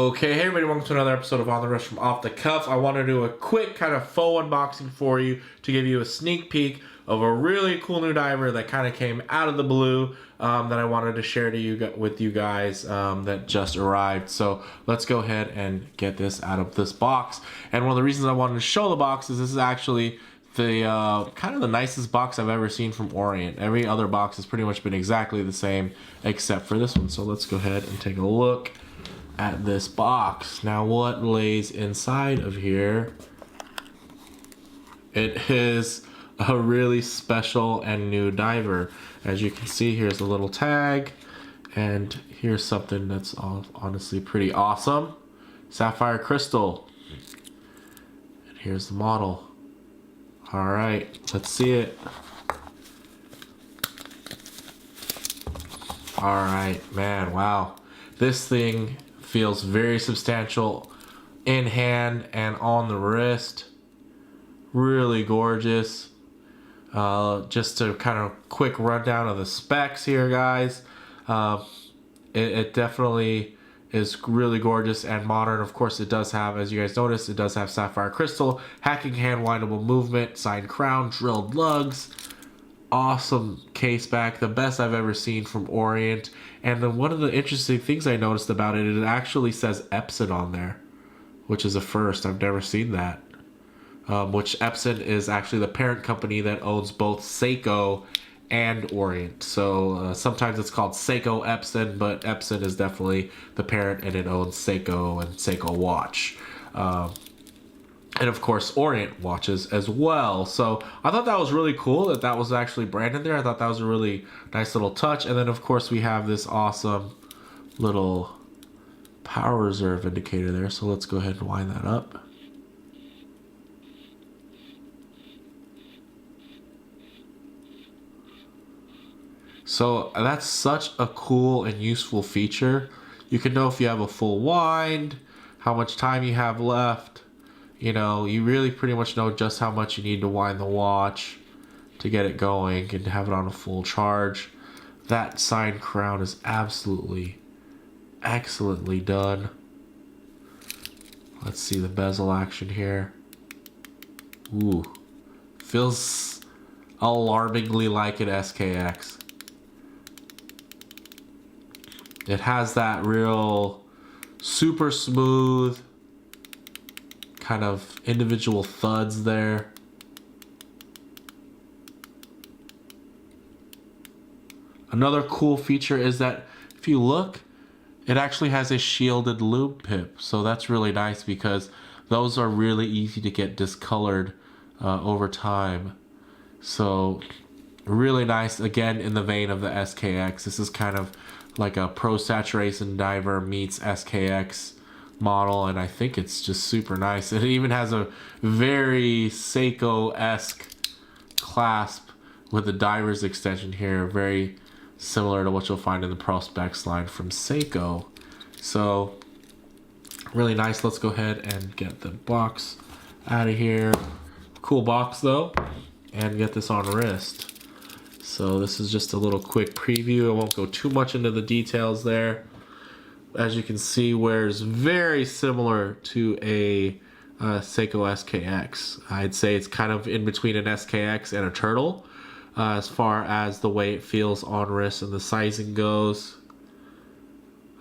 Okay, hey everybody, welcome to another episode of On the Rush from Off the Cuff. I want to do a quick kind of faux unboxing for you to give you a sneak peek of a really cool new diver that kind of came out of the blue that I wanted to share with you guys that just arrived. So let's go ahead and get this out of this box. And one of the reasons I wanted to show the box is this is actually the kind of the nicest box I've ever seen from Orient. Every other box has pretty much been exactly the same except for this one. So let's go ahead and take a look at this box. Now what lays inside of here? It is a really special and new diver. As you can see, here's a little tag, and here's something that's honestly pretty awesome. Sapphire crystal. And here's the model. Alright, let's see it. Alright, man, wow. This thing feels very substantial in hand and on the wrist. Really gorgeous. Just to kind of quick rundown of the specs here, guys. It definitely is really gorgeous and modern. Of course, it does have, as you guys noticed, it does have sapphire crystal, hacking hand windable movement, signed crown, drilled lugs. Awesome case back, the best I've ever seen from Orient. And then one of the interesting things I noticed about it, it actually says Epson on there, which is a first. I've never seen that. Which Epson is actually the parent company that owns both Seiko and Orient. So sometimes it's called Seiko Epson, but Epson is definitely the parent, and it owns Seiko and Seiko watch. And of course Orient watches as well. So I thought that was really cool that that was actually branded there. I thought that was a really nice little touch. And then of course we have this awesome little power reserve indicator there. So let's go ahead and wind that up. So that's such a cool and useful feature. You can know if you have a full wind, how much time you have left. You know, you really pretty much know just how much you need to wind the watch to get it going and have it on a full charge. That signed crown is absolutely excellently done. Let's see the bezel action here. Ooh, feels alarmingly like an SKX. It has that real super smooth kind of individual thuds there. Another cool feature is that if you look, it actually has a shielded lube pip. So that's really nice because those are really easy to get discolored over time. So really nice, again, in the vein of the SKX. This is kind of like a pro saturation diver meets SKX model, and I think it's just super nice. It even has a very Seiko-esque clasp with the diver's extension here, very similar to what you'll find in the Prospex line from Seiko. So really nice. Let's go ahead and get the box out of here. Cool box though, and get this on wrist. So this is just a little quick preview. I won't go too much into the details there. As you can see, wears very similar to a Seiko SKX. I'd say it's kind of in between an SKX and a Turtle as far as the way it feels on wrist and the sizing goes.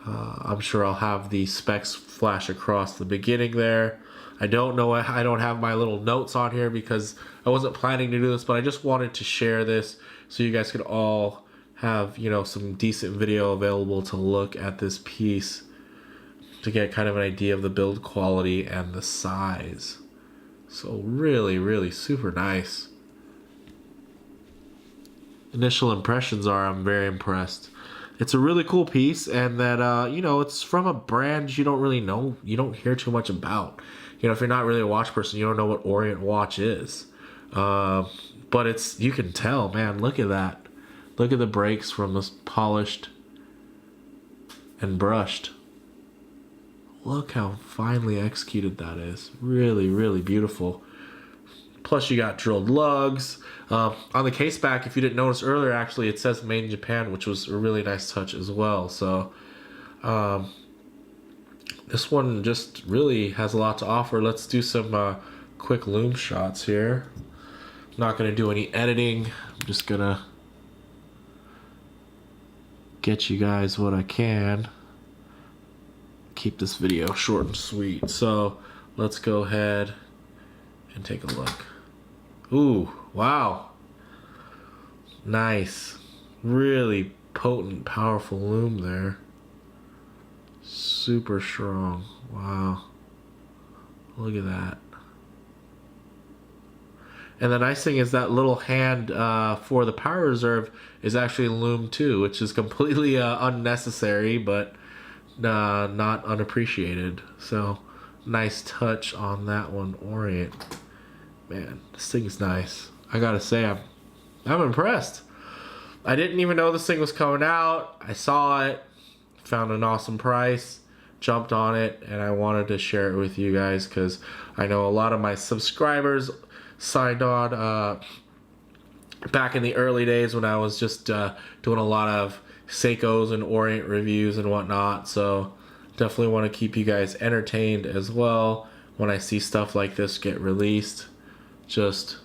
I'm sure I'll have the specs flash across the beginning there. I don't know, I don't have my little notes on here because I wasn't planning to do this, but I just wanted to share this so you guys could all have, you know, some decent video available to look at this piece to get kind of an idea of the build quality and the size. So really, really super nice. Initial impressions are I'm very impressed. It's a really cool piece, and that, you know, it's from a brand you don't really know, you don't hear too much about. You know, if you're not really a watch person, you don't know what Orient watch is. But it's, you can tell, man, look at that. Look at the breaks from this polished and brushed. Look how finely executed that is. Really, really beautiful. Plus you got drilled lugs. On the case back, if you didn't notice earlier, actually it says made in Japan, which was a really nice touch as well. So this one just really has a lot to offer. Let's do some quick Lube shots here. I'm not gonna do any editing. I'm just gonna get you guys what I can. Keep this video short and sweet. So let's go ahead and take a look. Ooh, wow. Nice. Really potent, powerful loom there. Super strong. Wow. Look at that. And the nice thing is that little hand for the power reserve is actually loom too, which is completely unnecessary, but not unappreciated. So nice touch on that one, Orient. Man, this thing is nice. I gotta say, I'm impressed. I didn't even know this thing was coming out. I saw it, found an awesome price, jumped on it, and I wanted to share it with you guys because I know a lot of my subscribers signed on back in the early days when I was just doing a lot of Seikos and Orient reviews and whatnot. So definitely want to keep you guys entertained as well when I see stuff like this get released. Just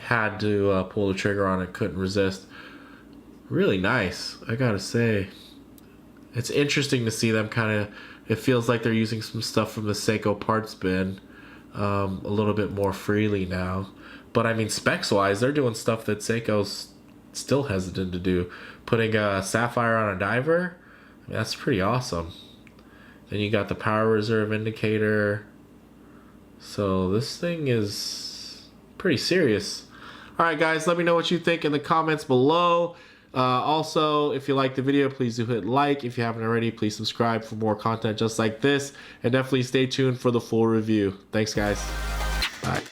had to pull the trigger on it, couldn't resist. Really nice, I gotta say. It's interesting to see them kind of, it feels like they're using some stuff from the Seiko parts bin a little bit more freely now. But I mean, specs wise, they're doing stuff that Seiko's still hesitant to do. Putting a Sapphire on a diver, I mean, that's pretty awesome. Then you got the power reserve indicator. So this thing is pretty serious. Alright guys, let me know what you think in the comments below. Also, if you liked the video, please do hit like. If you haven't already, please subscribe for more content just like this. And definitely stay tuned for the full review. Thanks guys. Bye.